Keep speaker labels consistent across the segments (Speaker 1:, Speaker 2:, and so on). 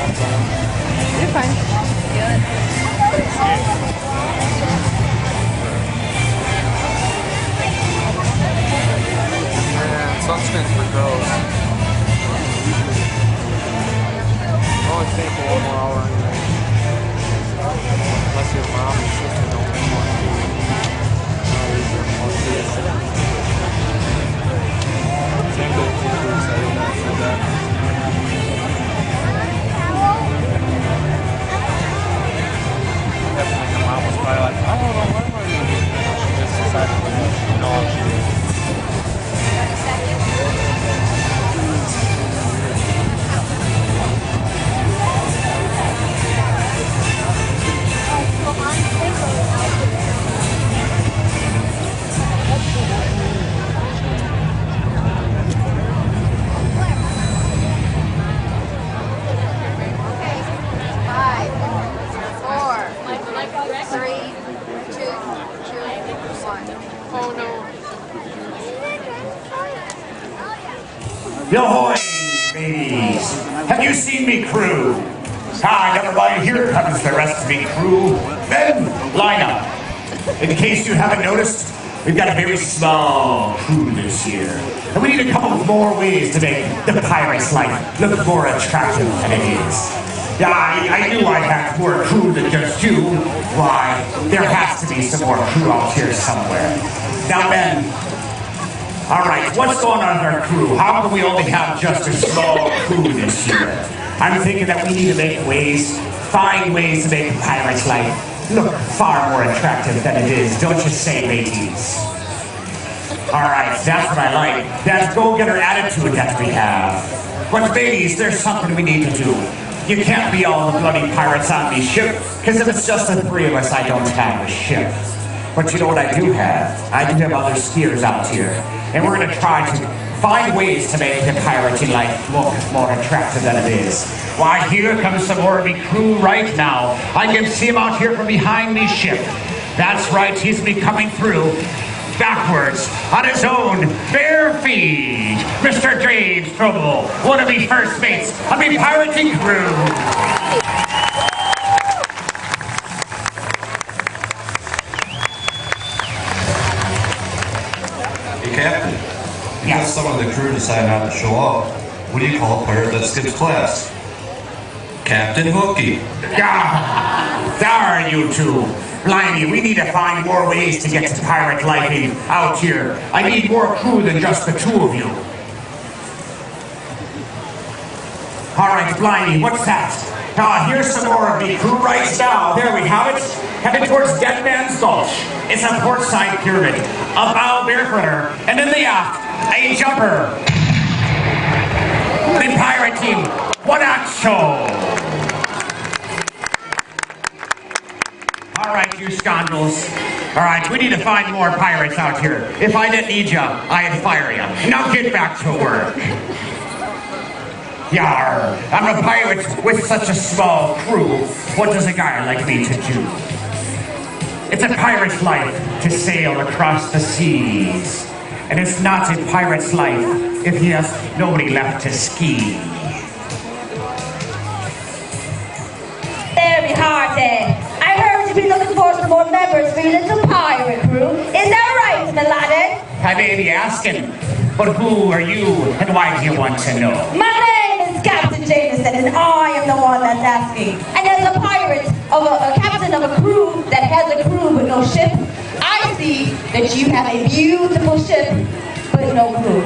Speaker 1: You're fine. Good.
Speaker 2: Sunscreen's for girls. Only stay for 1 more hour anyway. Unless your mom and sister don't want to. Same goes for food, so I didn't say that. Definitely her mom was probably like, I don't know, what am I doing? She just decided to know how she is.
Speaker 3: Ahoy, ladies! Have you seen me crew? Ah, never mind, here comes the rest of me crew. Men, line up. In case you haven't noticed, we've got a very small crew this year. And we need a couple more ways to make the pirate's life look more attractive than it is. Yeah, I knew I had more crew than just you. Why, there has to be some more crew out here somewhere. Now, men, all right, what's going on with our crew? How come we only have just a small crew this year? I'm thinking that we need to find ways to make the pirate's life look far more attractive than it is. Don't you say, ladies? All right, that's what I like. That go-getter attitude that we have. But ladies, there's something we need to do. You can't be all the bloody pirates on me ship, because if it's just the three of us, I don't have a ship. But you know what I do have? I do have other skiers out here. And we're going to try to find ways to make the pirating life look more attractive than it is. Why, here comes some more of me crew right now. I can see him out here from behind me ship. That's right, he's me coming through backwards on his own bare feet. Mr. Dave Strobel, one of me first mates of me pirating crew.
Speaker 4: Captain, because some of the crew decide not to show up, what do you call a pirate that skips class? Captain Hooky.
Speaker 3: Darn you two. Blimey, we need to find more ways to get to pirate life out here. I need more crew than just the two of you. All right, Blimey, what's that? Here's some more of the crew right now. There we have it. Headed towards Dead Man's Gulch. It's a port side pyramid, a bow barefooter, and in the aft, a jumper. The pirate team, one-act show. All right, you scoundrels. All right, we need to find more pirates out here. If I didn't need you, I'd fire you. Now get back to work. Yar, I'm a pirate with such a small crew. What does a guy like me to do? It's a pirate's life to sail across the seas. And it's not a pirate's life if he has nobody left to ski.
Speaker 5: Very hearty. I heard you've been looking for some more members for your little pirate crew. Is that right, Aladdin?
Speaker 3: I may be asking, but who are you and why do you want to know?
Speaker 5: My name is Captain Jameson, and I am the one that's asking. And as a pirate, a captain of a crew that has a crew but no ship, I see that you have a beautiful ship but no crew.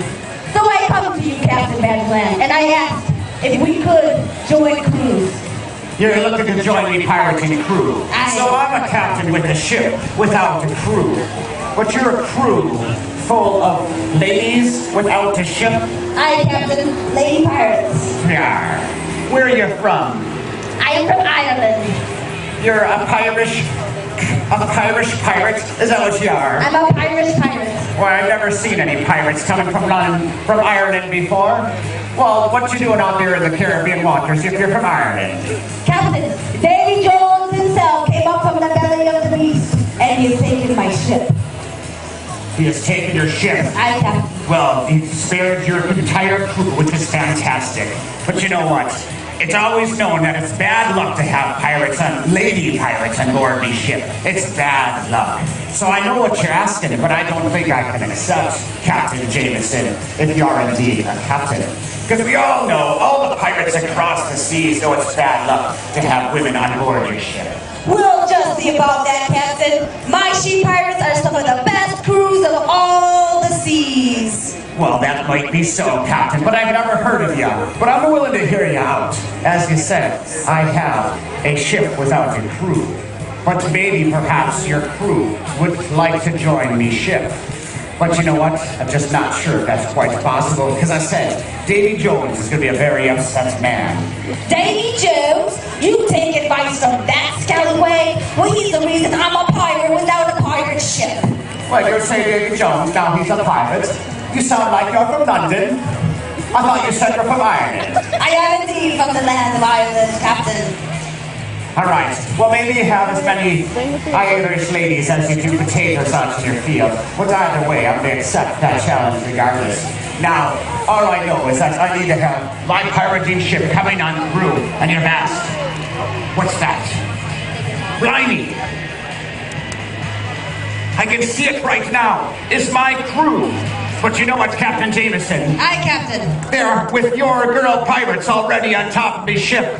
Speaker 5: So I come to you, Captain Badgerland, and I asked if we could join crews.
Speaker 3: You're looking to join me pirating crew. So I'm a captain with a ship without a crew. But you're a crew full of ladies without a ship?
Speaker 5: I am Captain Lady Pirates.
Speaker 3: Yeah. Where are you from?
Speaker 5: I am from Ireland.
Speaker 3: You're a Irish pirate? Is that what you are?
Speaker 5: I'm a Irish pirate.
Speaker 3: Well, I've never seen any pirates coming from Ireland before. Well, what you doing out there in the Caribbean waters if you're from Ireland?
Speaker 5: Captain, Davy Jones himself came up from the belly of the beast, and he has taken my ship.
Speaker 3: He has taken your ship?
Speaker 5: I have.
Speaker 3: Well, he spared your entire crew, which is fantastic. But you know what? It's always known that it's bad luck to have lady pirates on board the ship. It's bad luck. So I know what you're asking, but I don't think I can accept Captain Jameson if you're indeed a captain. Because we all know, all the pirates across the seas know it's bad luck to have women on board your ship.
Speaker 5: We'll just see about that, Captain. My she pirates are some of the best crews of all the seas.
Speaker 3: Well, that might be so, Captain, but I've never heard of you. But I'm willing to hear you out. As you said, I have a ship without a crew. But maybe perhaps your crew would like to join me ship. But you know what? I'm just not sure if that's quite possible, because I said, Davy Jones is going to be a very upset man.
Speaker 5: Davy Jones? You take advice from that scallywag? Well, he's the reason I'm a pirate without a pirate ship.
Speaker 3: Well, you're saying Davy Jones, now he's a pirate. You sound like you're from London. I thought you said you're from Ireland.
Speaker 5: I am indeed from the land of Ireland, Captain.
Speaker 3: All right. Well, maybe you have as many Irish ladies as you do potatoes out in your field. But either way, I'm going to accept that challenge regardless. Now, all I know is that I need to have my pirating ship coming on through and your mast. What's that? Blimey! I can see it right now. It's my crew. But you know what, Captain Jameson?
Speaker 5: Aye, Captain.
Speaker 3: They're with your girl pirates already on top of the ship.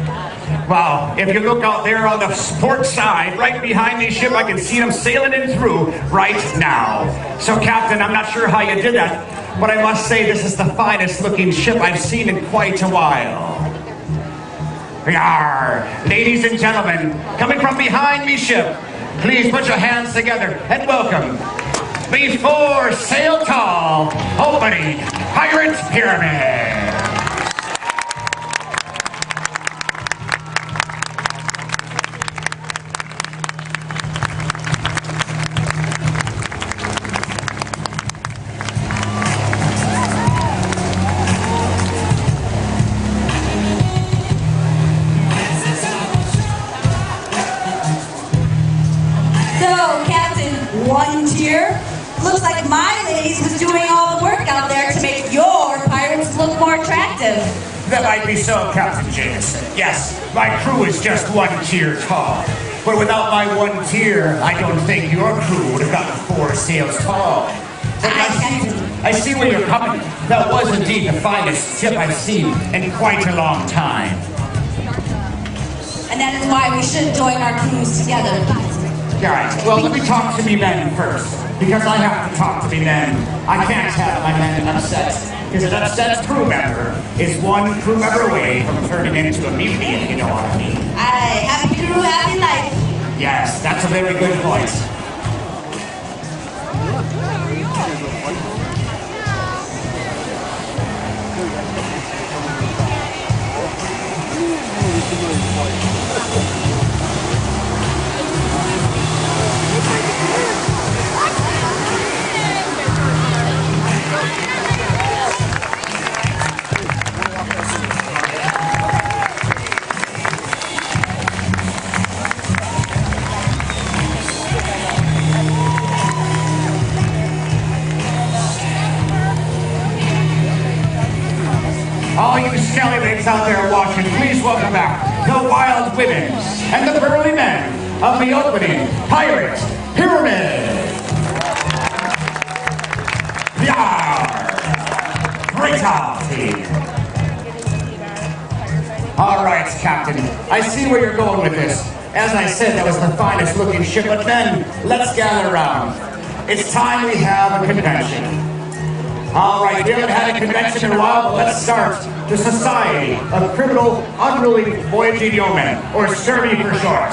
Speaker 3: Wow, if you look out there on the port side, right behind the ship, I can see them sailing in through right now. So, Captain, I'm not sure how you did that, but I must say this is the finest looking ship I've seen in quite a while. Yarr, ladies and gentlemen, coming from behind me ship, please put your hands together and welcome the four sail tall opening Pirate Pyramid.
Speaker 5: One tier. Looks like my ladies was doing all the work out there to make your pirates look more attractive.
Speaker 3: That might be so, Captain Jameson. Yes, my crew is just one tier tall. But without my one tier, I don't think your crew would have gotten 4 sails tall. But I see where you're coming. That was indeed the finest ship I've seen in quite a long time.
Speaker 5: And that is why we should join our crews together.
Speaker 3: All right, well, let me talk to me men first, because I have to talk to me men. I can't have my men upset, because an upset crew member is one crew member away from turning into a mutiny, if you know what I mean.
Speaker 5: Aye, happy crew, happy life.
Speaker 3: Yes, that's a very good point. All you scallywags out there watching, please welcome back the wild women and the burly men of the opening Pirate Pyramid. Yarr! Great job, team. All right, Captain. I see where you're going with this. As I said, that was the finest looking ship, but then let's gather around. It's time we have a convention. All right, we haven't had a convention in a while, but let's start the Society of Criminal Unruly Voyaging Yeomen, or SCURVY for short.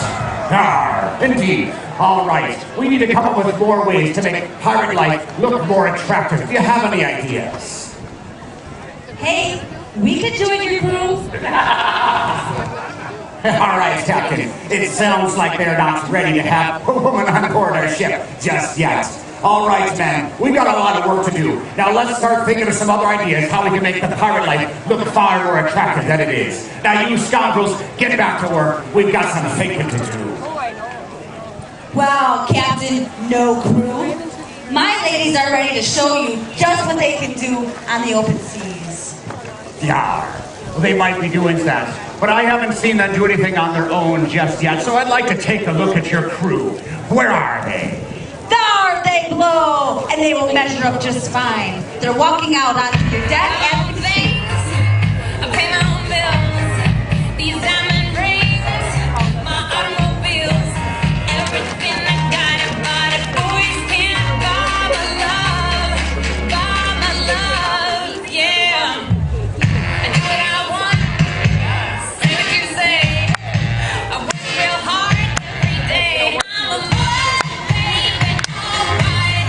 Speaker 3: Indeed. All right, we need to come up with more ways to make pirate life look more attractive. Do you have any ideas?
Speaker 5: Hey, we could join your crew.
Speaker 3: All right, Captain. It sounds like they're not ready to have a woman on board our ship just yet. All right, men, we've got a lot of work to do. Now let's start thinking of some other ideas how we can make the pirate life look far more attractive than it is. Now you scoundrels, get back to work. We've got some thinking to do.
Speaker 5: Wow, Captain, no crew. My ladies are ready to show you just what they can do on the open seas.
Speaker 3: Yeah, well, they might be doing that, but I haven't seen them do anything on their own just yet, so I'd like to take a look at your crew. Where are they?
Speaker 5: There they blow, and they will measure up just fine. They're walking out onto your deck as we speak.
Speaker 1: I pay my own bills, these diamond rings, my automobiles, everything I got, but I always can't buy my love, yeah. I do what I want, say what you say, I work real hard every day. I'm a boss, baby, alright.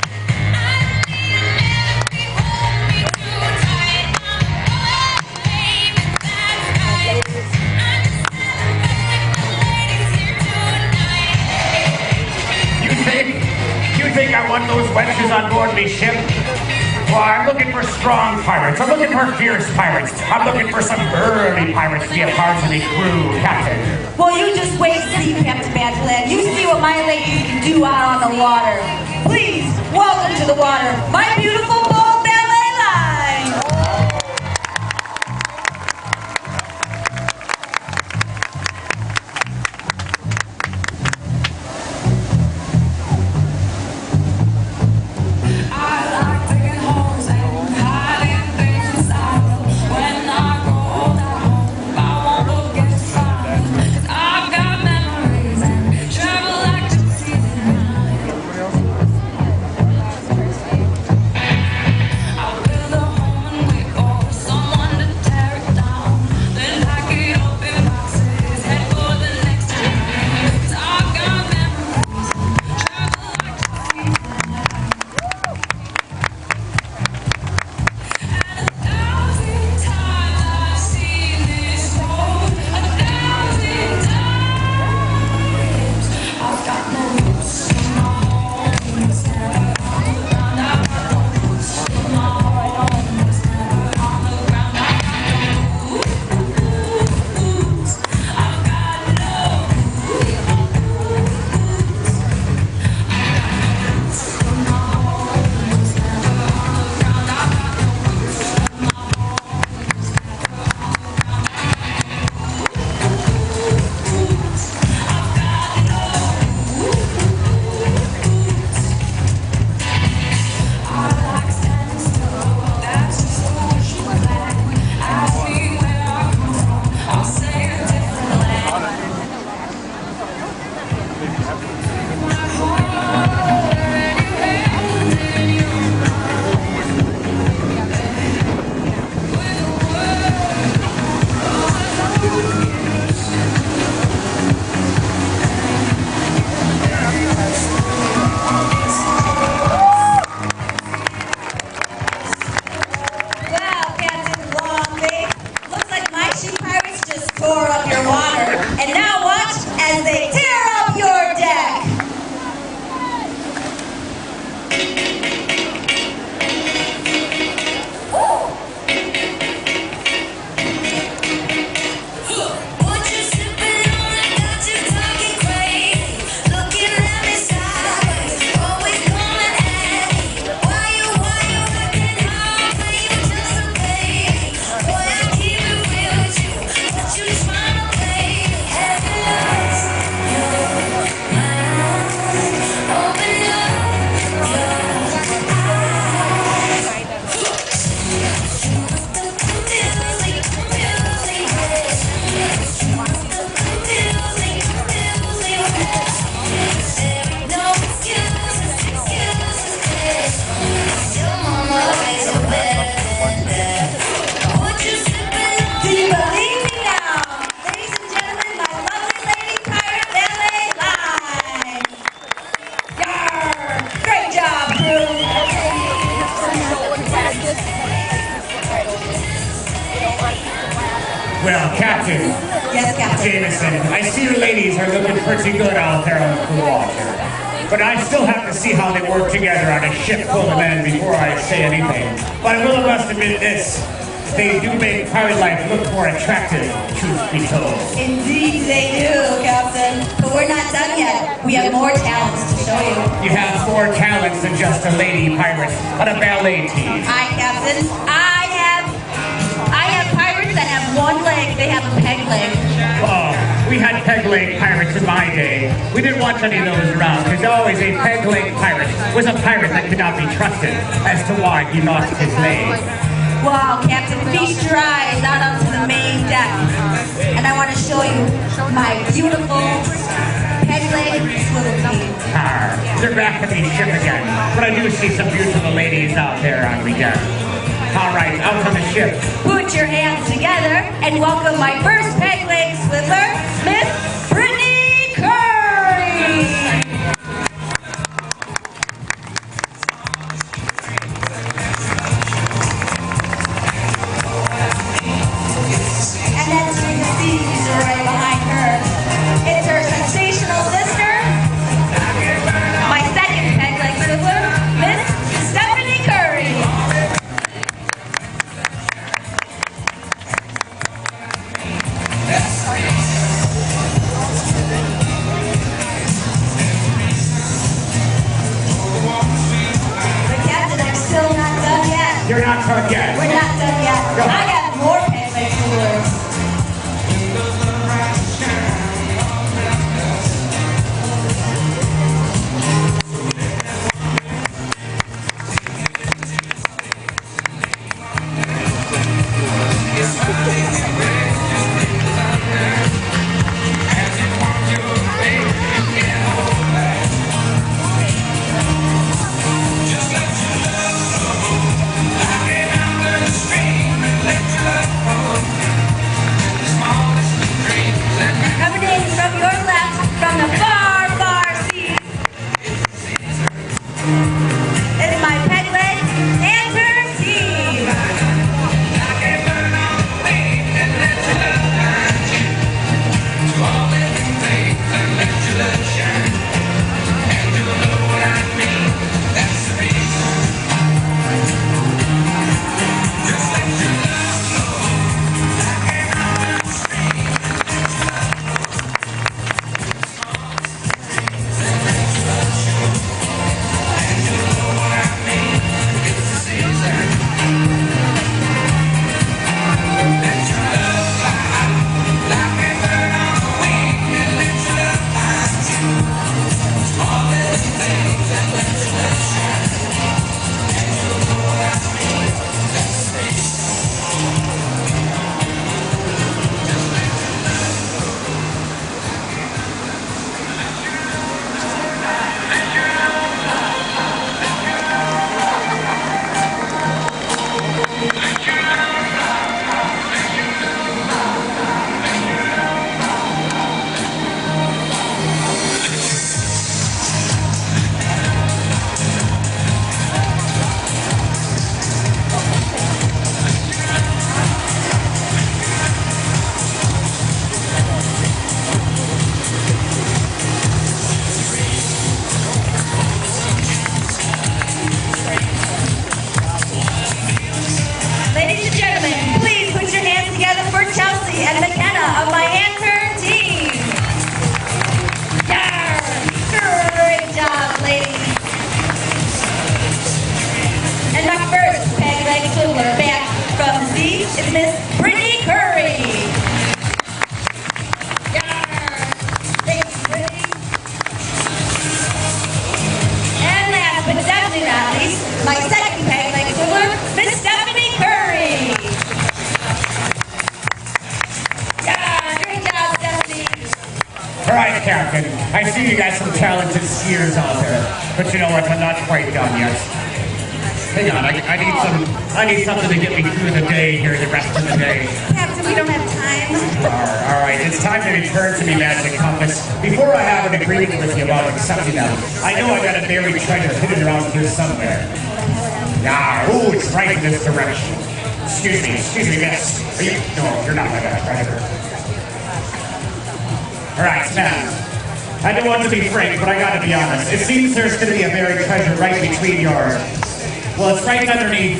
Speaker 1: I need a man to hold me too tight. I'm a boss, baby, that's right. I'm just the ladies here tonight.
Speaker 3: You think I want those wenches on board me ship? Well, I'm looking for strong pirates. I'm looking for fierce pirates. I'm looking for some burly pirates to be a part of the crew, Captain.
Speaker 5: Well, you just wait and see, Captain Badgerland. You see what my ladies can do out on the water. Please, welcome to the water, my beautiful bold ballet line.
Speaker 1: I like taking homes and hiding things inside them. When I go home, I won't forget to find them. I've got memories and travel like to see them. I'll build a home and wait for someone to tear it down. Then pack it up in boxes, head for the next town. 'Cause I've got memories and travel like to see them. And 1,000 times I've seen this road, 1,000 times. I've got no roots in my home, it's never on the ground. I've got no roots in my home, it's never on the ground. I've got no roots. I've got no roots. I've got no roots in my home, it's never on the ground. I've got no roots in my home, it's never on the ground. I've got no I like standing still, that's just the wish you plan. Ask me where I come from, I'll say a different land. My heart already held in your
Speaker 5: Well, Captain Longface, looks like my sheep pirates just tore up your water. And now watch as they tear up your deck.
Speaker 1: What you sipping on that got you talking crazy? Looking at me sideways, always coming at me. Why you acting hard? Play you just a baby. Boy, I keep it real with you, but you just wanna play. Have you lost your mind? Open up your eyes. No excuses, your mama makes it better than that. What you sipping on?
Speaker 5: Do you believe me now? Ladies and gentlemen, my lovely lady pirate ballet line. Yarr! Great job, crew.
Speaker 3: Well, Captain
Speaker 5: Yes, Captain.
Speaker 3: Jameson, I see the ladies are looking pretty good out there on the water. But I still have to see how they work together on a ship full of men before I say anything. But I will must admit this. They do make pirate life look more attractive, truth be told.
Speaker 5: Indeed they do, Captain. But we're not done yet. We have more talents to show you.
Speaker 3: You have more talents than just a lady pirate on a ballet team.
Speaker 5: Captain. I have pirates that have one leg, they have a peg leg.
Speaker 3: Oh, we had peg leg pirates in my day. We didn't want any of those around because always a peg leg pirate was a pirate that could not be trusted as to why he lost his leg.
Speaker 5: Wow, Captain, feast your eyes out onto the main deck. And I want to show you my beautiful peg leg swivel team.
Speaker 3: They're back at the ship again, but I do see some beautiful ladies out there on the deck. All right, out on the ship.
Speaker 5: Put your hands together and welcome my first peg leg swiveler, Miss Brittany Curry. And then you can see these are right behind her. It's her sensational sister, my second peg leg swiveler, Miss Stephanie Curry.
Speaker 3: You're not done yet.
Speaker 5: We're not done yet.
Speaker 3: Go.
Speaker 5: I got more peg leg swivelers. is Miss Brittany Curry. Thank you, Brittany. And last but definitely not least, my second peg leg swimmer, Miss Stephanie Curry. Yeah, great job, Stephanie.
Speaker 3: All right, Captain. I see you got some talented skiers out there, but you know what? I'm not quite done yet. Hang on, I need something to get me through the day here, the rest of the day.
Speaker 5: Captain, we don't have time.
Speaker 3: All right, it's time to return to me, Magic Compass. Before I have an agreement with you about accepting them, I know I got a buried treasure hidden around here somewhere. Yeah, ooh, it's right in this direction. Excuse me, miss. Are you? No, you're not my treasure. All right, now, I don't want to be frank, but I gotta be honest. It seems there's gonna be a buried treasure right between yours. Well, it's right underneath.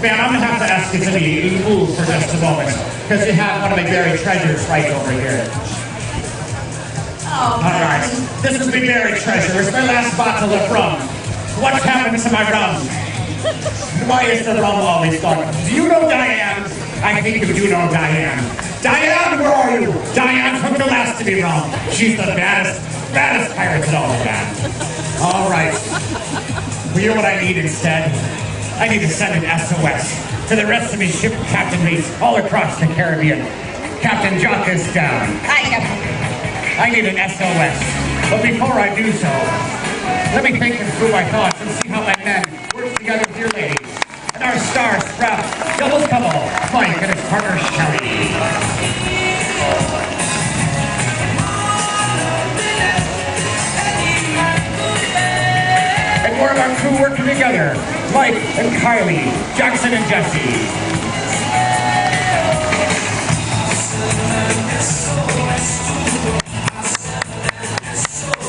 Speaker 3: Man, I'm gonna have to ask you to move for just a moment, because you have one of my buried treasures right over here.
Speaker 5: Oh,
Speaker 3: all right, this is my buried treasure. It's my last bottle of rum. What happened to my rum? Why is the rum always gone? Do you know, Diane, I think you do know Diane. Diane, where are you? Diane took the last to be wrong. She's the baddest pirate in all the land. All right. Well, you know what I need instead? I need to send an SOS to the rest of my ship captain mates all across the Caribbean. Captain Jock is down.
Speaker 5: Hi, Captain.
Speaker 3: I need an SOS. But before I do so, let me think through my thoughts and see how my men work together with your ladies. And our star sprout, double couple, Mike and his partner Shelly. And more of our crew working together, Mike and Kylie, Jackson and Jesse.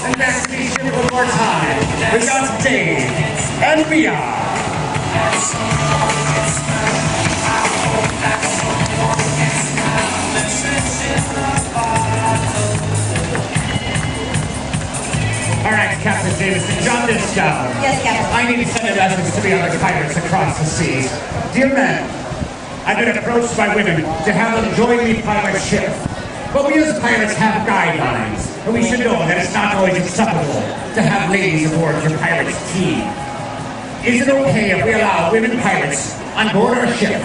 Speaker 3: And back to the ship one more time. We've got Dave and Mia. All right, Captain Jameson, jot this down.
Speaker 5: Yes, Captain.
Speaker 3: I need to send a message to the other pirates across the seas. Dear men, I've been approached by women to have them join the pirate ship. But we as pirates have guidelines, and we should know that it's not always acceptable to have ladies aboard your pirate's team. Is it okay if we allow women pirates on board our ship?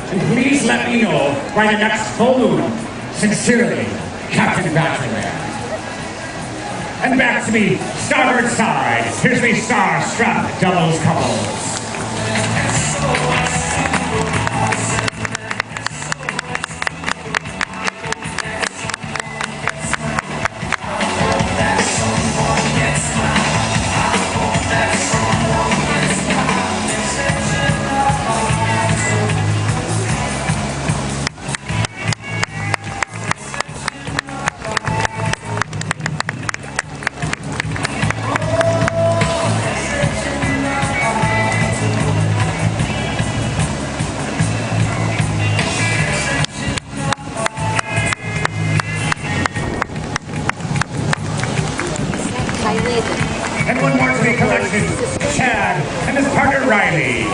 Speaker 3: And please let me know by the next full moon. Sincerely, Captain Badgerland. And back to me, starboard side. Here's me star strap doubles couples. And one more to be collected, Chad and his partner Riley.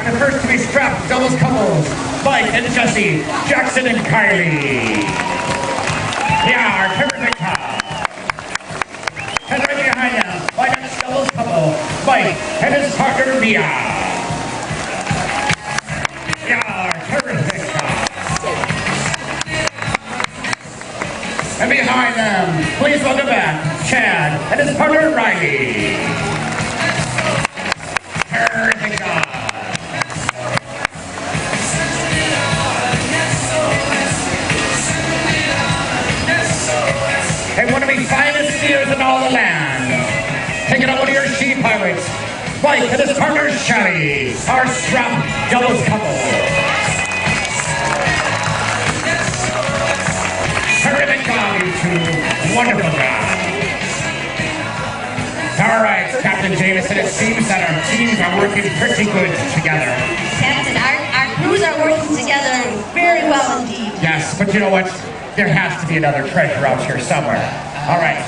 Speaker 3: The first to be strapped, doubles couples, Mike and Jesse, Jackson and Kylie. Yeah, terrific job. And right behind them, my next doubles couple, Mike and his partner Mia. Yeah, terrific job. And behind them, please welcome back, Chad and his partner Riley. Terrific job. And one of the finest steers in all the land. Taking out one of your she pirates, Mike and his partner Shelly, our strap doubles couple. Terrific job, you two. Wonderful job. All right, Captain Jameson, it seems that our teams are working pretty good together.
Speaker 5: Captain, our crews are working together very well indeed.
Speaker 3: Yes, but you know what? There has to be another treasure out here somewhere. All right,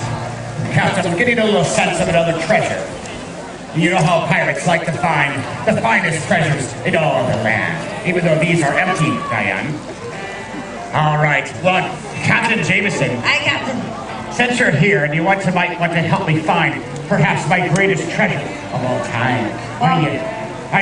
Speaker 3: Captain, I'm getting a little sense of another treasure. You know how pirates like to find the finest treasures in all the land, even though these are empty, Diane. All right, well, Captain Jameson.
Speaker 5: Hi, Captain.
Speaker 3: Since you're here and you might want to help me find perhaps my greatest treasure of all time, are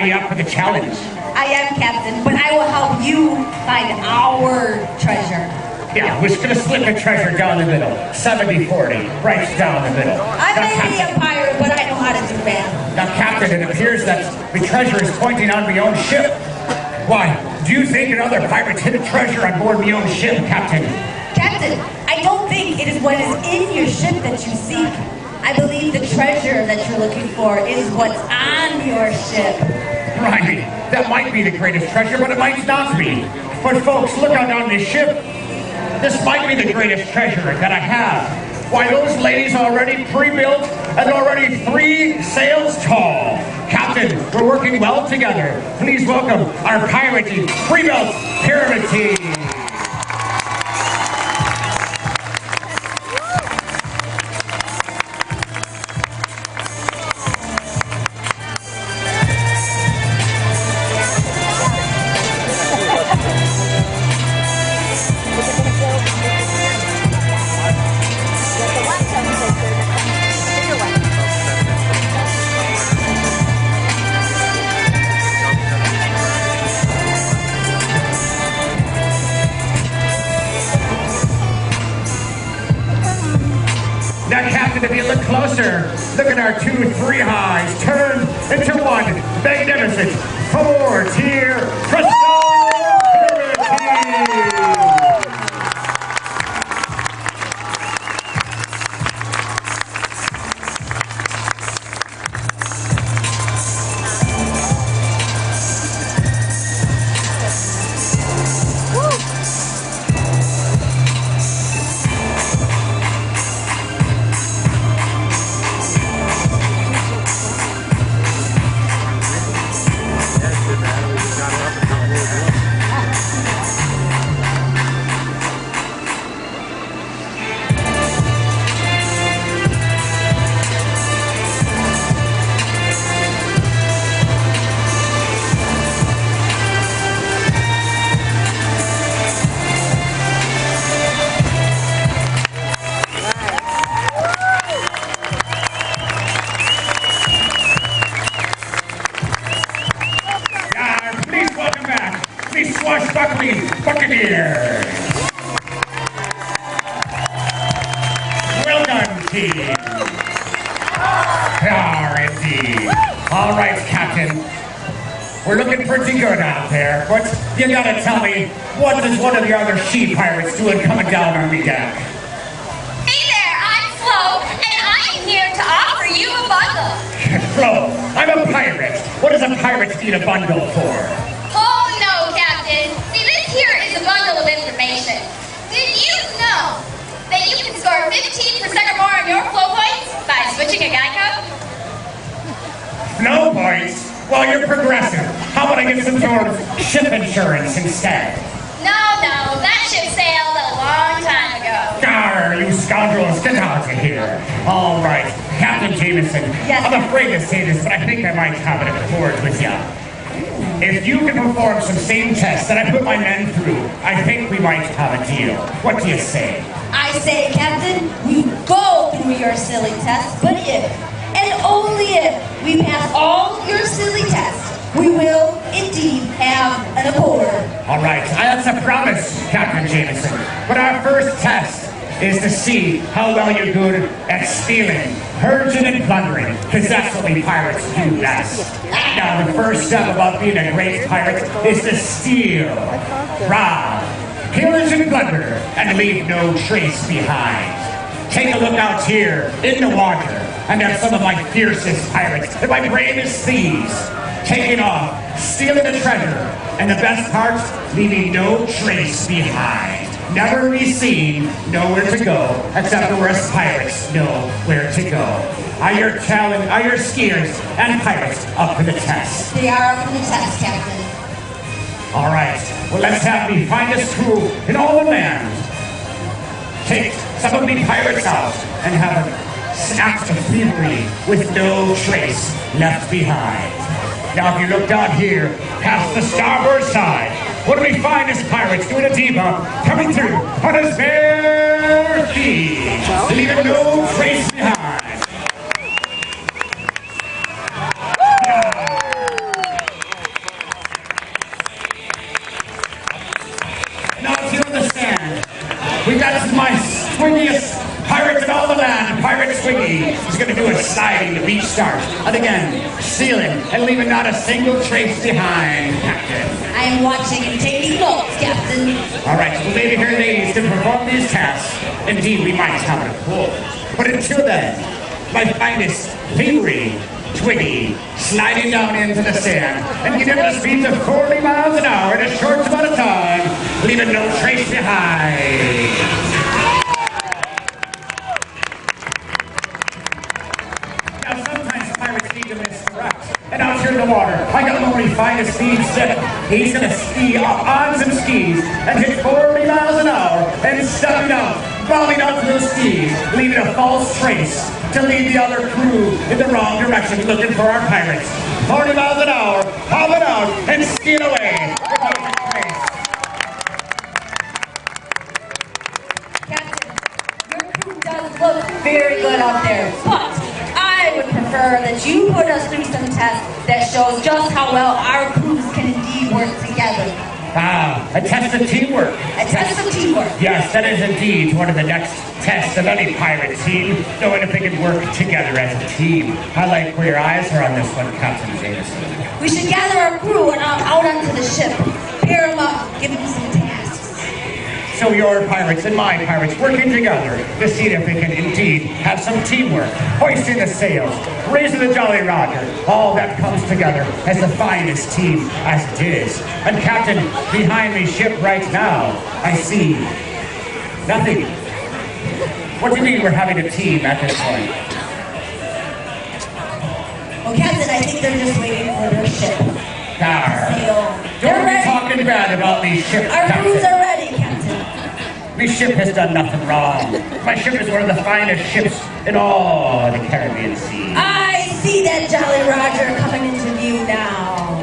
Speaker 3: you up for the challenge?
Speaker 5: I am captain, but I will help you find our treasure.
Speaker 3: Yeah, we're just gonna split the treasure down the middle. 70-40, right down the middle.
Speaker 5: I may be a pirate, but I know how to do that.
Speaker 3: Now, Captain, it appears that the treasure is pointing on my own ship. Why, do you think another pirate's hidden treasure on board my own ship, Captain?
Speaker 5: Captain, I don't think it is what is in your ship that you seek. I believe the treasure that you're looking for is what's on your ship.
Speaker 3: Right, that might be the greatest treasure, but it might not be. But folks, look out on this ship. This might be the greatest treasure that I have. Why, those ladies already pre-built and already 3 sails tall. Captain, we're working well together. Please welcome our piratey pre-built pyramid team. Now, Captain, if you look closer, look at our 2 3 highs turned into one magnificent 4-tier crystal pyramid. Swashbuckling Buccaneers. Well done, team. Indeed. All right, Captain. We're looking pretty good out there, but you gotta tell me, what is one of the other she pirates doing coming down on the deck?
Speaker 1: Hey there, I'm Flo, and I'm here to offer you a bundle.
Speaker 3: Flo, I'm a pirate. What does a pirate need a bundle for?
Speaker 1: Oh no, Captain. See, this here is a bundle of information. Did you know that you can score 15% or more on your flow points by switching a guy code?
Speaker 3: No points? Well, you're progressive. How about I get some sort of ship insurance instead?
Speaker 1: No, that ship sailed a long time ago.
Speaker 3: Arr, you scoundrels, get out of here. All right, Captain Jameson.
Speaker 5: Yes.
Speaker 3: I'm afraid to say this, but I think I might have an accord with you. If you can perform some same tests that I put my men through, I think we might have a deal. What do you say?
Speaker 5: I say, Captain, we go through your silly tests, but if, and only if, we pass all your silly tests, we will indeed have an accord.
Speaker 3: All right, that's a promise, Captain Jameson. But our first test is to see how well you're good at stealing, purging, and plundering, because that's what we pirates do best. Now, the first step about being a great pirate is to steal, rob, pillage, and plunder, and leave no trace behind. Take a look out here in the water, and have some of my fiercest pirates and my bravest thieves taking off, stealing the treasure, and the best part, leaving no trace behind. Never be seen, nowhere to go, except for us pirates know where to go. Are your skiers and pirates up for the test?
Speaker 5: They are up for the test, Captain.
Speaker 3: All right, well, let's have the finest crew in all the land take some of the pirates out and have an act of thievery with no trace left behind. Now, if you look down here, past the starboard side, what do we find as pirates doing a diva coming through on his bare feet, leaving no trace behind? We got my swingiest pirate in all the land, Pirate Swiggy. He's going to do a sliding to beach start. And again, sealing and leaving not a single trace behind, Captain.
Speaker 5: I am watching and taking notes, Captain.
Speaker 3: All right, we'll leave you here, ladies, to perform these tasks. Indeed, we might have it full. But until then, my finest Fingry, Twiggy, sliding down into the sand and getting at speeds of 40 miles an hour in a short amount of time, leaving no trace behind. Now, sometimes pirates need to misdirect. And out here in the water, I got my finest Steve Stick. He's gonna ski up on some skis and hit 40 miles an hour and stepping out, bobbing out to those skis, leaving a false trace to lead the other crew in the wrong direction looking for our pirates. 40 miles an hour, hopping out and skiing away without a trace.
Speaker 5: Captain, your crew does look very good out there, but I would prefer that you put us through some tests that shows just how well our crews can indeed work together.
Speaker 3: A test of teamwork.
Speaker 5: A test of teamwork.
Speaker 3: Yes, that is indeed one of the next tests of any pirate team, knowing if they can work together as a team. I like where your eyes are on this one, Captain Jameson.
Speaker 5: We should gather our crew and out onto the ship, pair them up, give them some tasks.
Speaker 3: So your pirates and my pirates working together to see if they can indeed have some teamwork, hoisting the sails, raising the Jolly Roger, all that comes together as the finest team as it is. And Captain, behind me ship right now, I see nothing. What do you mean we're having a team at this point?
Speaker 5: Well, Captain, I think they're just waiting for their ship.
Speaker 3: Don't be talking bad about me ship,
Speaker 5: Our
Speaker 3: Captain.
Speaker 5: crews are ready, Captain.
Speaker 3: My ship has done nothing wrong. My ship is one of the finest ships in all the Caribbean Sea.
Speaker 5: I see that Jolly Roger coming into view now.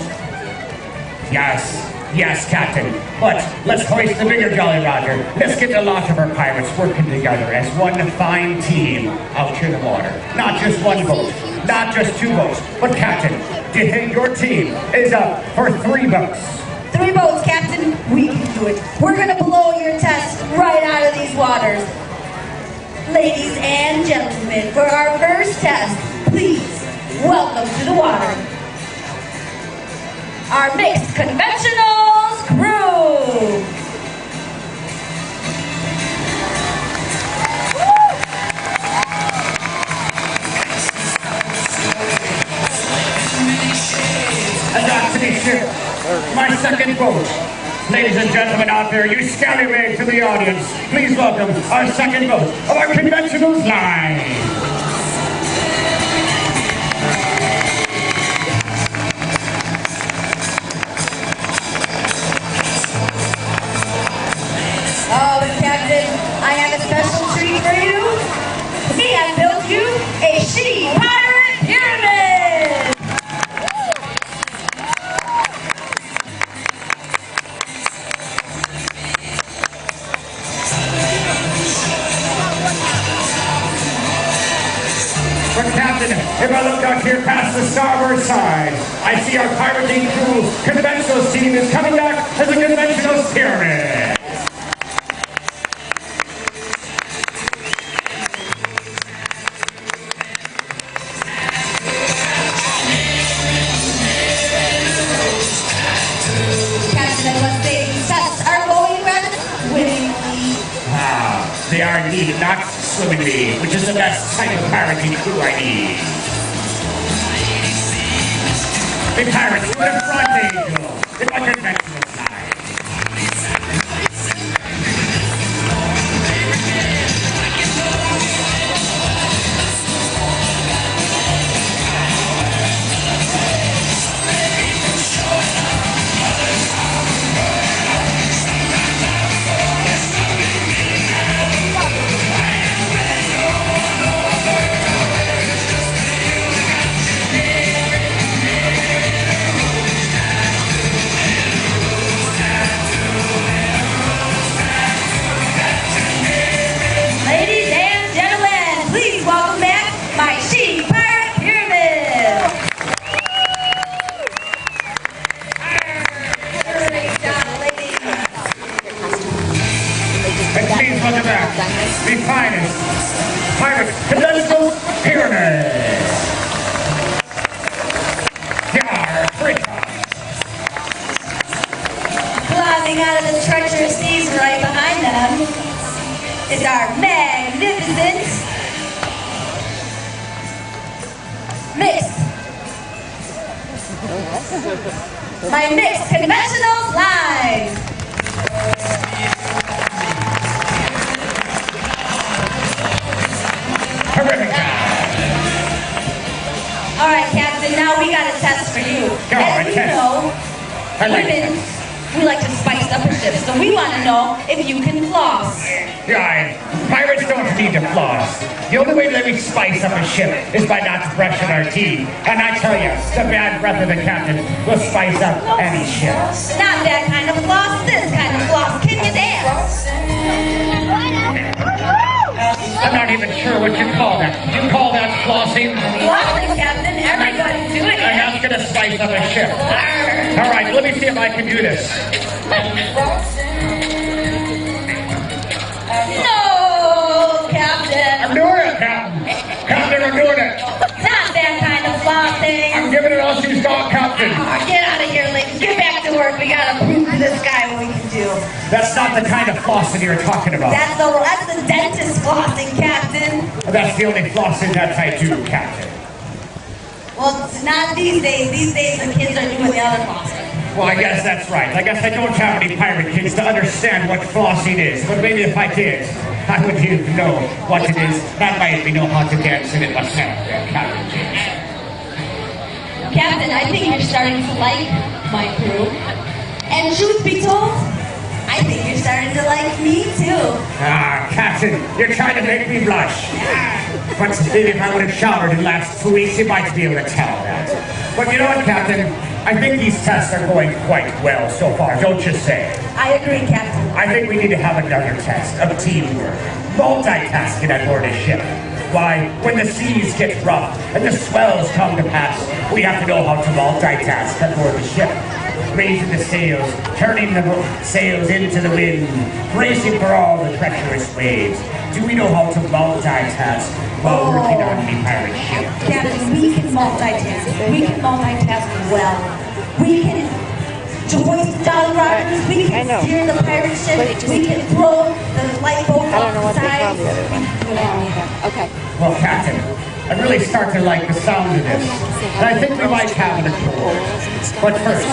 Speaker 3: Yes, Captain. But let's hoist the bigger Jolly Roger. Let's get a lot of our pirates working together as one fine team out here in the water. Not just one boat, not just two boats, but Captain, do you think your team is up for 3 boats?
Speaker 5: 3 boats, Captain. We can do it. We're gonna blow your test right out of these waters. Ladies and gentlemen, for our first test, please welcome to the water our mixed conventionals crew.
Speaker 3: And back to the ship, my second boat. Ladies and gentlemen out there, you scallywag to the audience, please welcome our second boat of our conventionals line.
Speaker 5: Oh, Captain, I have a special treat for you. We have built you a shitty pirate pyramid.
Speaker 3: But Captain, if I look out here past the starboard side, I see our pirating crew conventionals team is coming back as a conventionals pyramid.
Speaker 5: Captain, I must say these tests are going rather swimmingly.
Speaker 3: They are indeed not swimmingly, which is the best type of pirating crew I need. The pirates with a front angel, in my conventional side. the back, the finest pirate conventional pyramid. Yar, Africa.
Speaker 5: Climbing out of the treacherous seas right behind them is our magnificent my mixed conventional line.
Speaker 3: Terrific.
Speaker 5: All right, Captain, now we got a test for you.
Speaker 3: Go on,
Speaker 5: As you
Speaker 3: test.
Speaker 5: know,
Speaker 3: I like
Speaker 5: women, we like to spice up a ship, so we want to know if you can floss.
Speaker 3: Guys, pirates don't need to floss. The only way that we spice up a ship is by not brushing our teeth. And I tell you, the bad breath of the captain will spice up any ship.
Speaker 5: Not that kind of floss, this kind of floss. Can you dance?
Speaker 3: I'm not even sure what you call that. You call that flossing?
Speaker 5: Flossing, Captain. Everybody's doing
Speaker 3: And
Speaker 5: it.
Speaker 3: that's gonna spice up a ship. All right, let me see if I can do this.
Speaker 5: No, Captain.
Speaker 3: I'm doing it, Captain. Captain, I'm doing it.
Speaker 5: Not that kind of flossing.
Speaker 3: I'm giving it all she's got, Captain.
Speaker 5: Get out of here, ladies. Get back to work. We gotta prove to this guy what we can do.
Speaker 3: That's not the kind of flossing you're talking about.
Speaker 5: That's the dentist flossing, Captain.
Speaker 3: That's the only flossing that I do, Captain.
Speaker 5: Well, it's not these days. These days the kids are doing the other flossing.
Speaker 3: Well, I guess that's right. I guess I don't have any pirate kids to understand what flossing is. But maybe if I did, I would even know what it is. That might be know how to dance in it myself, Captain James.
Speaker 5: Captain, I think you're starting to like my crew. And truth be told, I think you're starting to like me too.
Speaker 3: Ah, Captain, you're trying to make me blush. But maybe if I would have showered in the last 2 weeks, you might be able to tell that. But you know what, Captain? I think these tests are going quite well so far, don't you say?
Speaker 5: I agree, Captain.
Speaker 3: I think we need to have another test of teamwork, multitasking on board a ship. Why, when the seas get rough and the swells come to pass, we have to know how to multitask on board the ship. Raising the sails, turning the sails into the wind, bracing for all the treacherous waves. Do we know how to multitask while working on the pirate ship?
Speaker 5: Captain, we can multitask. We can multitask well. We can hoist down rockers. We can steer the pirate ship. We can throw the lifeboat off the side.
Speaker 6: Okay.
Speaker 3: Well, Captain, I really start to like the sound of this. And I think we might have it accord. But first,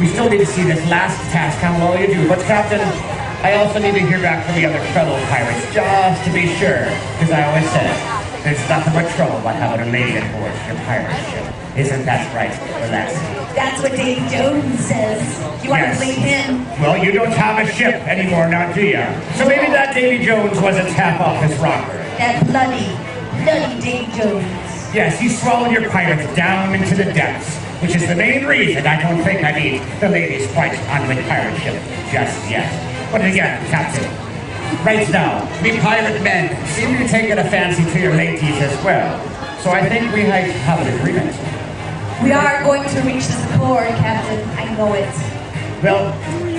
Speaker 3: we still need to see this last task, how well you do. But Captain, I also need to hear back from the other fellow pirates, just to be sure. Because I always said, there's nothing but trouble by having a lady aboard your pirate ship. Isn't that right, Relaxing?
Speaker 5: That's what Davy Jones says. You want
Speaker 3: Yes.
Speaker 5: to believe him?
Speaker 3: Well, you don't have a ship anymore now, do you? So maybe that Davy Jones was a tap off his rocker.
Speaker 5: That bloody Davy Jones.
Speaker 3: Yes, he swallowed your pirates down into the depths, which is the main reason I don't think I need the ladies quite on the pirate ship just yet. But again, Captain, right now, we pirate men seem to be taking a fancy to your ladies as well. So I think we might have an agreement.
Speaker 5: We are going to reach this accord, Captain. I know it.
Speaker 3: Well,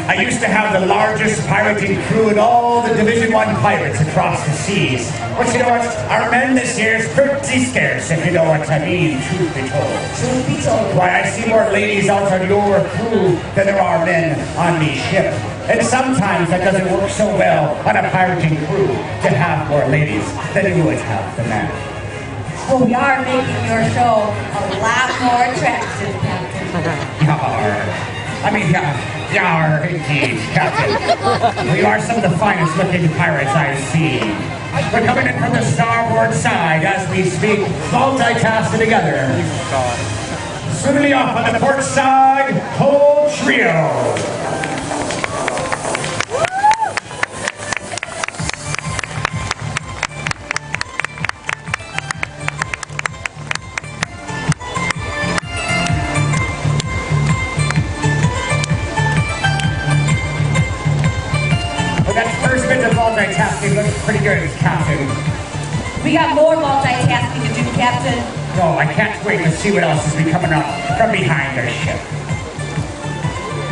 Speaker 3: I used to have the largest pirating crew in all the Division I pirates across the seas. But you know what? Our men this year is pretty scarce, if you know what I mean, truth be told.
Speaker 5: Truth be told.
Speaker 3: Why, I see more ladies out on your crew than there are men on the ship. And sometimes that doesn't work so well on a pirating crew to have more ladies than you would have the men.
Speaker 5: Well, we are making your show a lot more attractive, Captain.
Speaker 3: Yar. I mean, yar, indeed, Captain. You are some of the finest looking pirates I've seen. We're coming in from the starboard side as we speak, multitasking together. Swimming off on the port side, whole trio. Multitasking looks pretty good, Captain.
Speaker 5: We got more multitasking to do, Captain.
Speaker 3: Oh, I can't wait to see what else is coming up from behind our ship.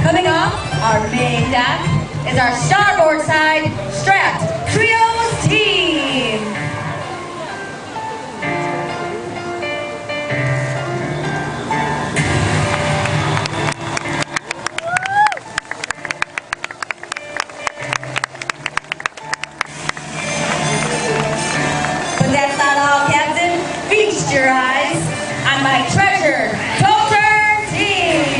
Speaker 5: Coming off our main deck, is our starboard side strapped trios team. But that's not all, Captain. Feast your eyes on my treasure toter team.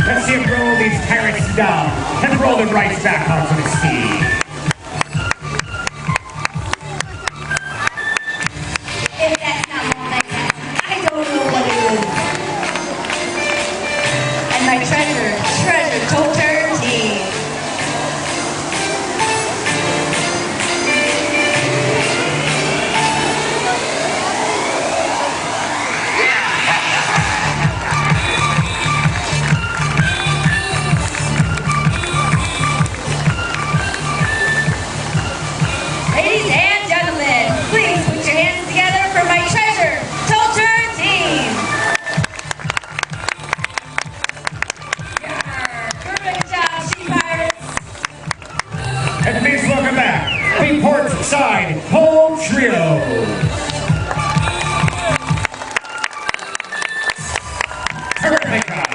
Speaker 3: Let's see him roll these pirates down and roll them right back onto the sea.
Speaker 5: If that's not more like that, I don't know what it is. And my treasure toter team. Ladies and gentlemen, please put your hands together for my treasure toter team. Perfect job, She Pirates.
Speaker 3: And please welcome back the port side home trio. Terrific job.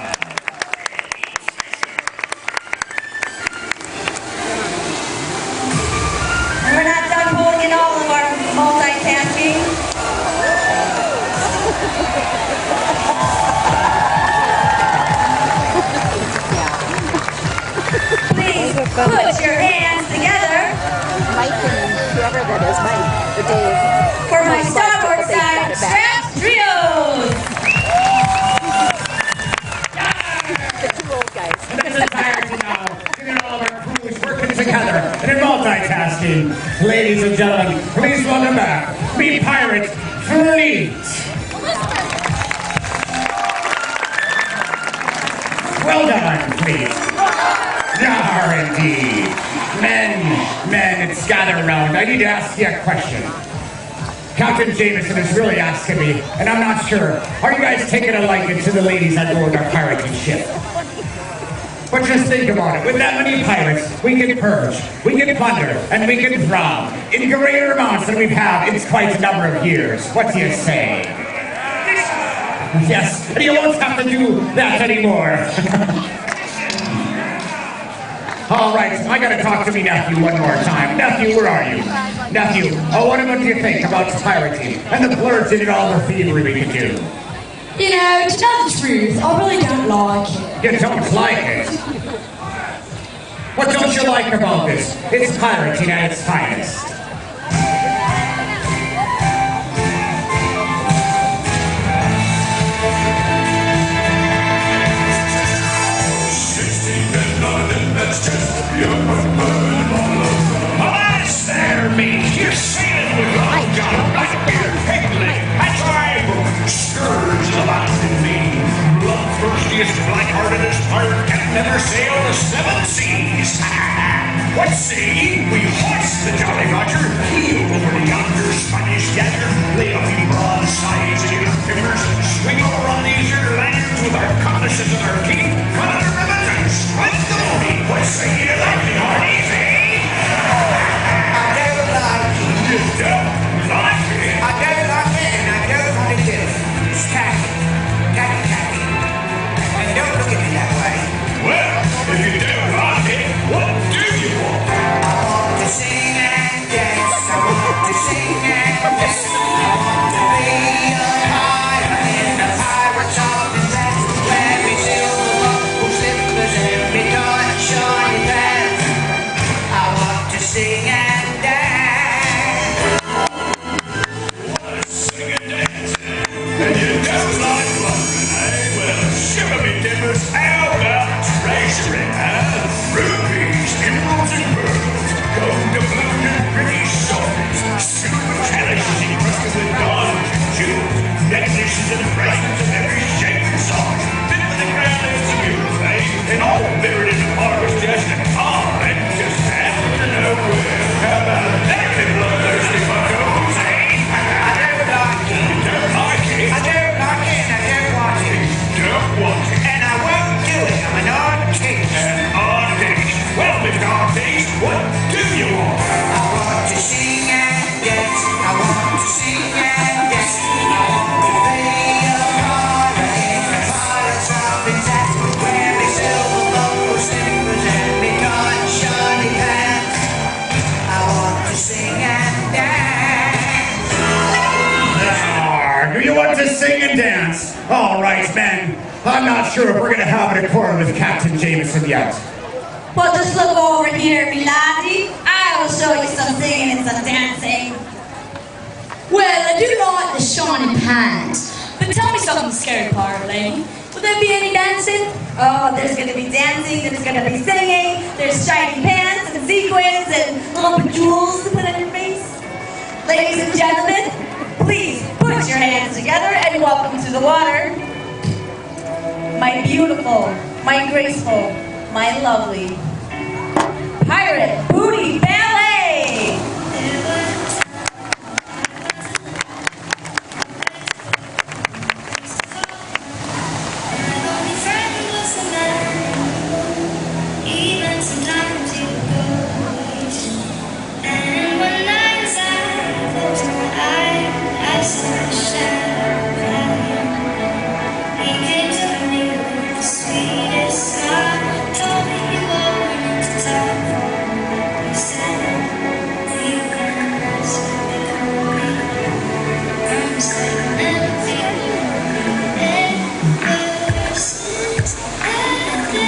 Speaker 5: And we're not done pulling in all of our multitasking. Please put your hands together
Speaker 6: Mike and whoever that is, Mike or Dave.
Speaker 5: for my starboard side strapped trios.
Speaker 6: The two old guys.
Speaker 3: And this is pirates now. Seeing all of our crews working together and in multitasking. Ladies and gentlemen, please welcome back the pirate fleet. Well done, fleet. Yar, indeed. Men, it's gathered around. I need to ask you a question. Captain Jameson is really asking me, and I'm not sure. Are you guys taking a liking to the ladies on board our pirating ship? But just think about it. With that many pirates, we can purge, we can plunder, and we can rob in greater amounts than we've had in quite a number of years. What do you say? Yes, and you won't have to do that anymore. All right, I gotta talk to me nephew one more time. Nephew, where are you? Nephew, what do you think about pirating and the flirting and all the thievery we can do?
Speaker 7: You know, to tell the truth, I really don't like it.
Speaker 3: You don't like it? What don't you like about this? It's pirating at its finest.
Speaker 8: There, mate. You're sailing with Long John Blackbeard, Piglet, and Tribal, scourge of the mountain main. Bloodthirstiest, black-heartedest pirate can never sail the seven seas. What say ye? We hoist the Jolly Roger, heel over the yonder Spanish gadger, lay off ye broadsides and your timbers, swing over on these your lanterns with our cutlasses and our teeth, cut our ribbons and strike the mooney. What say ye to that, me hearties, eh? You don't like it?
Speaker 9: I don't like it, and I don't want to do it. It's tacky. Tacky. And don't look at me that way.
Speaker 8: Well, if you don't like it, what do you want?
Speaker 9: I want to sing and dance. I want to sing and dance. I want to be a pirate in the
Speaker 8: glycerin, rubies, emeralds and pearls, gold doubloons and pretty stones, silver chalices encrusted with diamonds and jewels, necklaces and bracelets of every shape and size, fit for the grand and beautiful, and all buried in the forest just I just happen to know where. How about that, bloodthirsty buckos, eh?
Speaker 9: I don't like it.
Speaker 8: You don't like it?
Speaker 9: I don't like it and I don't want it.
Speaker 8: Don't want it.
Speaker 9: And I won't do it. I'm an artist.
Speaker 8: An artist. Well, Mr. Artist, what do you want?
Speaker 9: I want to sing and dance. I want to sing and dance. I want to be a pirate in a pirate's outfit. Wear me silver buckle slippers and me tight shiny pants. I want to sing and dance.
Speaker 3: Do you want to sing and dance? All right, men. I'm not sure if we're going to have an accord with Captain Jameson yet.
Speaker 7: Well, just look over here, me laddie. I will show you some singing and some dancing. Well, I do like the shiny pants. But tell me something scary, pirate lady. Will there be any dancing?
Speaker 5: Oh, there's going to be dancing, there's going to be singing, there's shiny pants and sequins and little jewels to put on your face. Ladies and gentlemen, please put your hands together and welcome to the water. My beautiful, my graceful, my lovely pirate booty ballet.
Speaker 1: Even sometimes you go. And one night as I closed my eyes, I saw a shadow of him. He came to me with the sweetest smile, told me you were willing to talk. He said, you can ask me, call me. Promise that I'll never leave you. Ever since that day.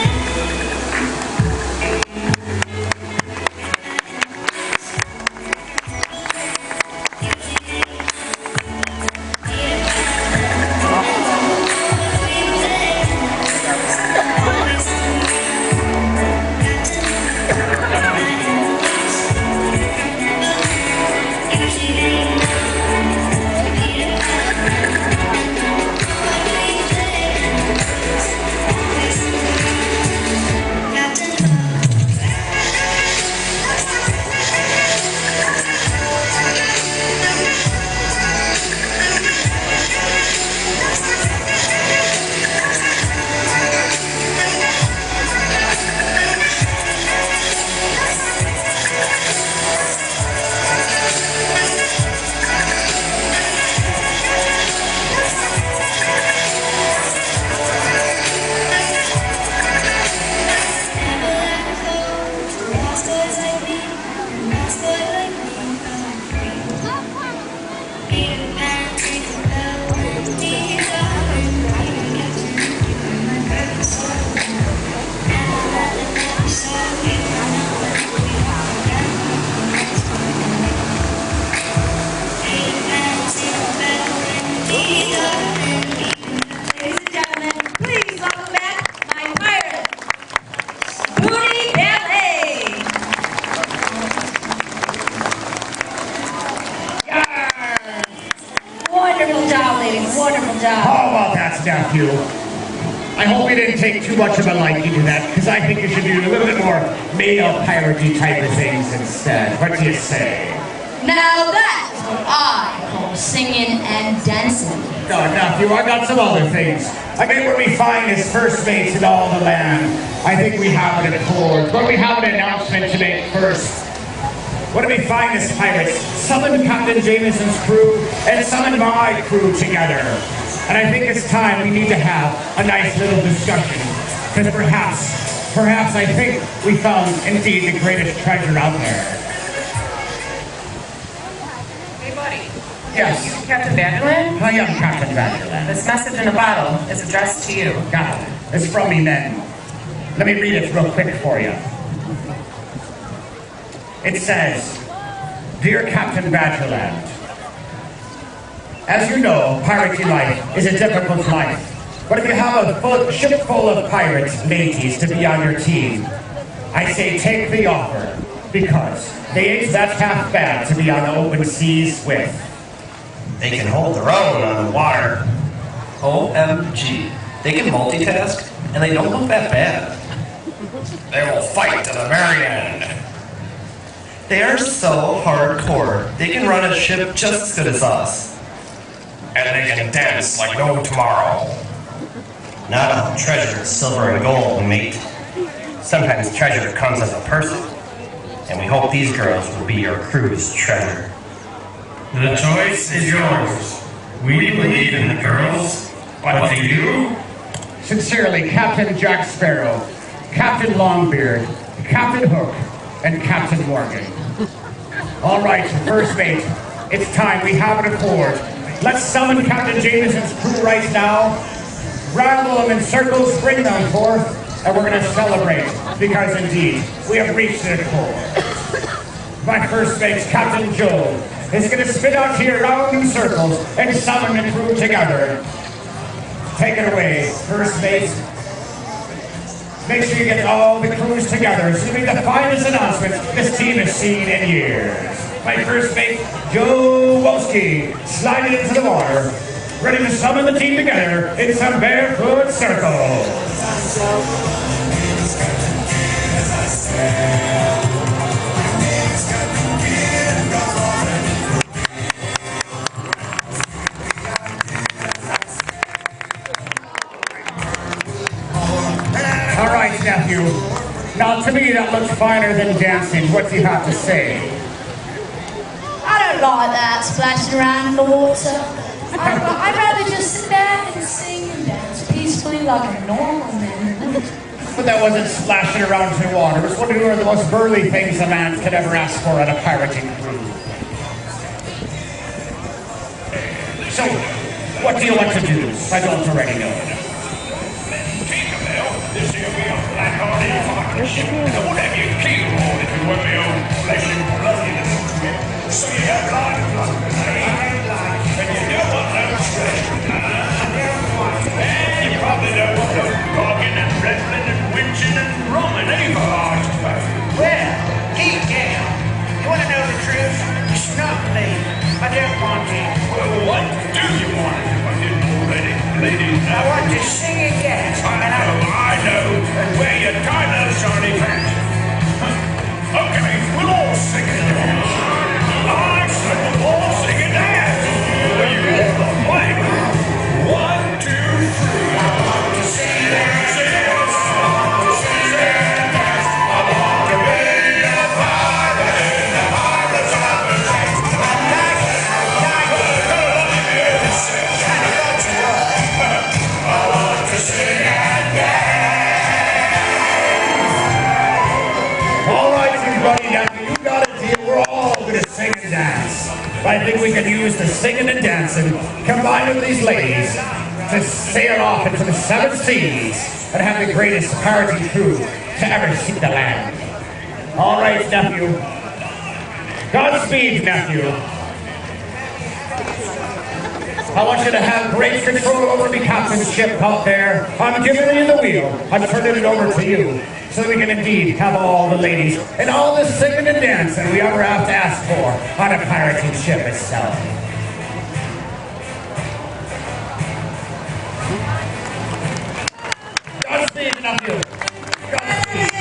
Speaker 3: How about that, nephew? I hope you didn't take too much of a liking to that, because I think you should do a little bit more male piratey type of things instead. What do you say?
Speaker 7: Now that is what I call singing and dancing.
Speaker 3: No, nephew, I got some other things. I mean, when we find his first mates in all the land, I think we have an accord. But we have an announcement to make first. When we find his pirates, summon Captain Jameson's crew and summon my crew together. And I think it's time we need to have a nice little discussion. Because perhaps I think we found indeed the greatest treasure out there.
Speaker 10: Hey, buddy.
Speaker 3: Yes.
Speaker 10: You Captain Badgerland?
Speaker 3: I am Captain Badgerland.
Speaker 10: This message in a bottle is addressed to you.
Speaker 3: Got it. It's from me, men. Let me read it real quick for you. It says, Dear Captain Badgerland, as you know, piratey life is a difficult life. But if you have a ship full of pirate ladies to be on your team, I say take the offer, because they ain't that half bad to be on the open seas with.
Speaker 4: They can hold their own on the water. OMG. They can multitask, and they don't look that bad.
Speaker 8: They will fight to the very end.
Speaker 4: They are so hardcore. They can run a ship just as good as us.
Speaker 8: And they can dance like no tomorrow.
Speaker 4: Not all treasure is silver and gold, mate. Sometimes treasure comes as a person. And we hope these girls will be your crew's treasure.
Speaker 8: The choice is yours. We believe in the girls, but do you?
Speaker 3: Sincerely, Captain Jack Sparrow, Captain Longbeard, Captain Hook, and Captain Morgan. All right, first mate, it's time. We have an accord. Let's summon Captain Jameson's crew right now, rattle them in circles, bring them forth, and we're going to celebrate, because indeed, we have reached an accord. My first mate, Captain Joel, is going to spin out here round in circles and summon the crew together. Take it away, first mate. Make sure you get all the crews together. It's going to be the finest announcement this team has seen in years. My first mate, Joe Wolski, sliding into the water, ready to summon the team together in some barefoot circles. All right, nephew. Now, to me, that looks finer than dancing. What do you have to say?
Speaker 7: I don't like that splashing around in the water. I'd rather just sit back and sing and dance peacefully like a normal man.
Speaker 3: But that wasn't splashing around in the water. It was one of the most burly things a man could ever ask for on a pirating crew. So, what do you want to do? I don't already know.
Speaker 8: This here be a black-hearted partnership. I would have you killed more if it were my own flesh and blood in it. So you have life, and you don't want no treasure. And you probably don't want no bargain and reveling and whinging and romming either, I suppose.
Speaker 9: Well, keep down. You want to know the truth? It's not me. I don't want it.
Speaker 8: Well, what do you want if I didn't already? Ladies,
Speaker 9: I want to sing and dance.
Speaker 8: I know, and wear your tight little shiny pants. Okay, we'll all sing and dance. I said we'll all sing and dance. Will you all play? 1, 2, 3. I want to sing and dance. I want to sing and dance. I want to be a pirate in the pirates of the sea. I want to sing and dance.
Speaker 3: All right, everybody, now you got a deal. We're all going to sing and dance. I think we can use the singing and dancing combined with these ladies to sail off into the 7 seas and have the greatest pirating crew to ever see the land. All right, nephew. Godspeed, nephew. I want you to have great control over the captain's ship out there. I'm giving you the wheel. I'm turning it over to you so that we can indeed have all the ladies and all the singing and dancing we ever have to ask for on a pirating ship itself. Godspeed, nephew. Godspeed.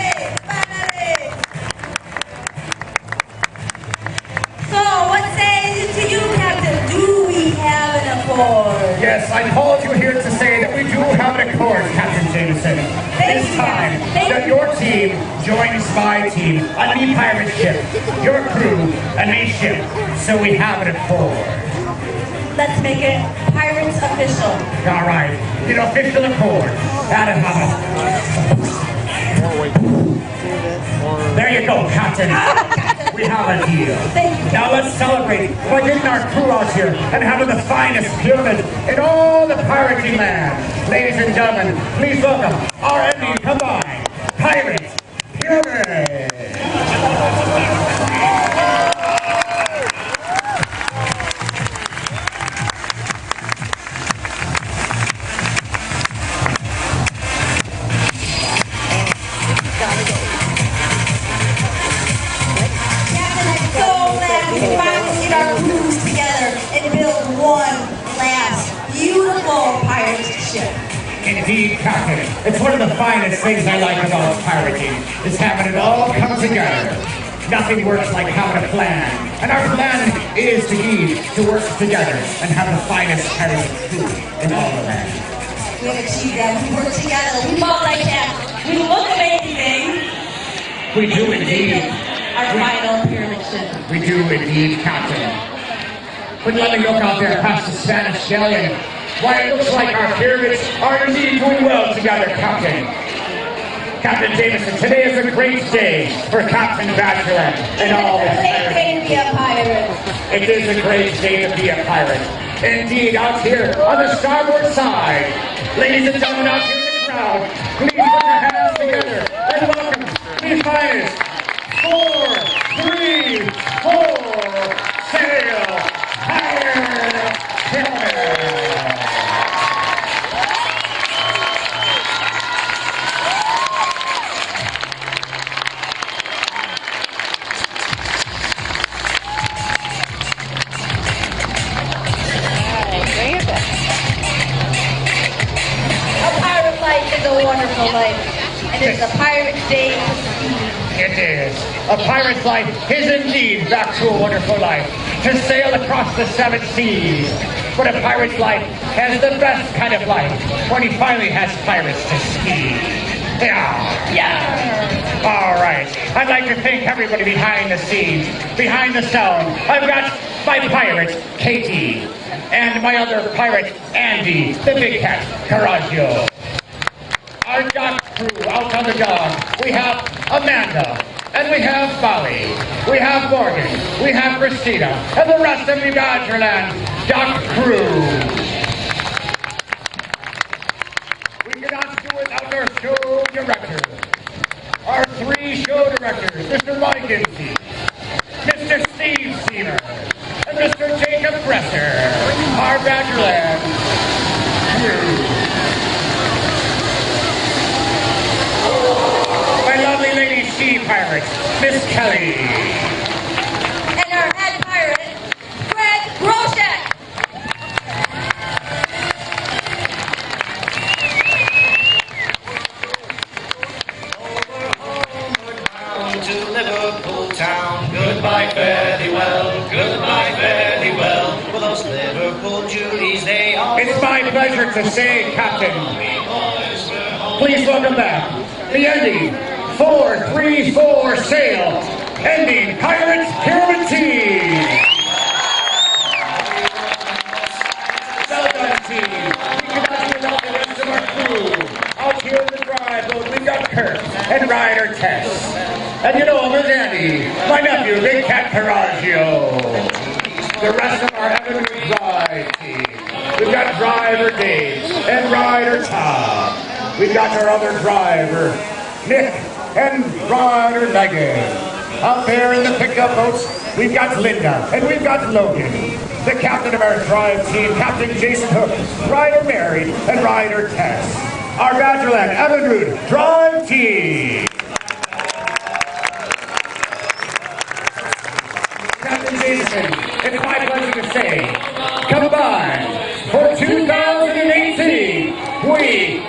Speaker 5: So, what says to you, Captain? Do we have an accord?
Speaker 3: Yes, I called you here to say that we do have an accord, Captain Jameson. This time, that your team joins my team on the pirate ship, your crew, and me ship, so we have an accord.
Speaker 5: Let's make it Pirates official.
Speaker 3: All right, an official accord. There you go, Captain. We have a deal. Now let's celebrate by getting our crew out here and having the finest pyramid in all the pirating land. Ladies and gentlemen, please welcome our ending combined Pirate Pyramid. indeed, Captain. It's one of the finest things I like about pirating, is having it all come together. Nothing works like having a plan. And our plan is to work together and have the finest pirate crew in all the land.
Speaker 7: We have achieved that. We work together. We multitask. We look amazing.
Speaker 3: We do indeed.
Speaker 7: Our final pyramid ship.
Speaker 3: We do indeed, Captain. But let me look out there past the Spanish galleon. Why, it looks like our pyramids are indeed doing well together, Captain. Captain Jameson, today is a great day for Captain Badgerland and all the
Speaker 5: Great day to be a pirate.
Speaker 3: It is a great day to be a pirate. Indeed, out here on the starboard side. Ladies and gentlemen out here in the crowd, please put your hands together and welcome the finest 4, 3, 4 sail pirate killer.
Speaker 5: Is a wonderful life, and it's a pirate's day to see.
Speaker 3: It is. A pirate's life is indeed back to a wonderful life, to sail across the 7 seas. But a pirate's life has the best kind of life when he finally has pirates to ski. Yeah. All right. I'd like to thank everybody behind the scenes, behind the sound. I've got my pirate, Katie, and my other pirate, Andy, the big cat, Caraggio. Our dock crew out on the dock. We have Amanda, and we have Molly, we have Morgan, we have Christina, and the rest of the Badgerland dock crew. We cannot do it without our show director. Our 3 show directors, Mr. Mike Ginsey, Mr. Steve Seamer, and Mr. Jacob Bresser. Our Badgerland crew. My lovely lady sea pirate, Miss Kelly.
Speaker 5: And our head pirate, Greg Roshek.
Speaker 9: Down to Liverpool town. Goodbye, fare thee well. Goodbye, fare thee well. For those Liverpool Judies, they are.
Speaker 3: It's my pleasure to say, Captain, please welcome back the ending 4-3-4 sail, ending Pirates Pyramid Team. Well done, team. We cannot do without the rest of our crew. Out here in the drive boat, we've got Kurt and Ryder Tess. And you know, there's Andy, my nephew, Big Cat Caraggio. The rest of our Evan Drive team. We've got Driver Dave and Ryder Tom. We've got our other driver, Nick, and Ryder Megan. Out there in the pickup boats, we've got Linda, and we've got Logan. The captain of our drive team, Captain Jason Hook, Ryder Mary, and Ryder Tess. Our Badgerland Evan Root drive team. Captain Jason, it's my pleasure to say, combined for 2018, we